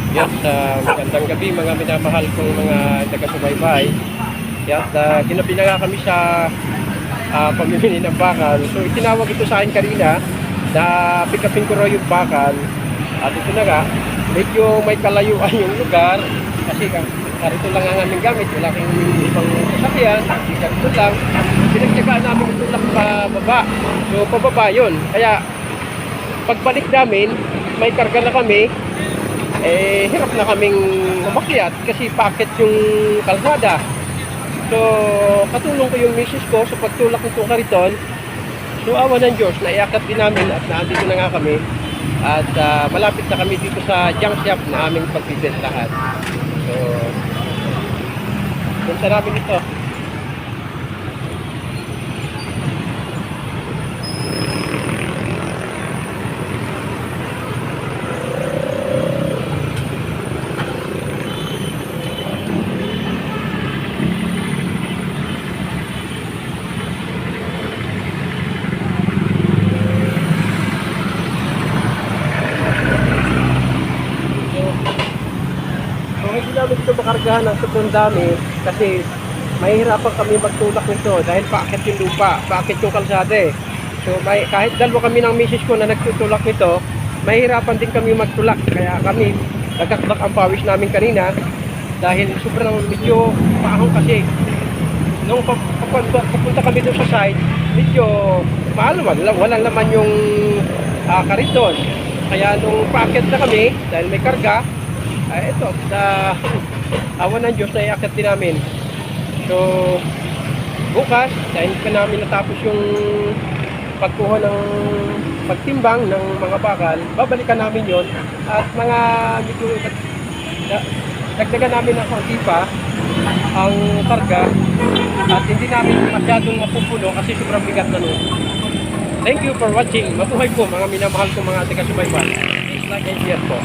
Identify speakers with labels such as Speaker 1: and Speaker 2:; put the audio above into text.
Speaker 1: Yes, magandang gabi mga minamahal kong mga taga-subaybay. Yes, ginabi na nga kami sa pamimili ng bakal. So itinawag ito sa akin kanina na pick upin ko raw yung bakal. At ito na nga, medyo may kalayuan yung lugar kasi karito lang ang aming gamit. Wala kang ibang sasakyan, ito lang. Pinagtsagaan namin itulak pa baba. So pababa yun. Kaya pagbalik namin, may karga na kami. Hirap na kaming umakyat kasi packet yung kalsada. So, katulong ko yung misis ko sa pagtulak nitong kariton. So, awa ng Diyos, naiakat din namin at naandito na nga kami. At malapit na kami dito sa junk shop na aming pagpipentahan. So, punta namin ito. Hindi namin ito makargahan ng sobrang dami kasi mahihirapan kami magtulak nito dahil paakit yung lupa, paakit yung kalsada eh. So kahit dalawa kami ng misis ko na nagtutulak nito, mahihirapan din kami magtulak. Kaya kami, nagkakbak ang pawis namin kanina dahil sobrang medyo paahong kasi. Nung papunta kami doon sa site, medyo maalaman, walang laman yung kariton. Kaya nung paakit na kami, dahil may karga, ito, sa awan ng Diyos na iakit din namin. So, bukas, dahil pa namin natapos yung pagkuha ng pagtimbang ng mga bakal, babalikan namin yon at mga medyo dagdagan namin ng konti pa ang karga at hindi namin masyadong mapupuno kasi sobrang bigat na nun. Thank you for watching. Mabuhay po mga minamahal ko mga taga-subaybay. Please like and share po.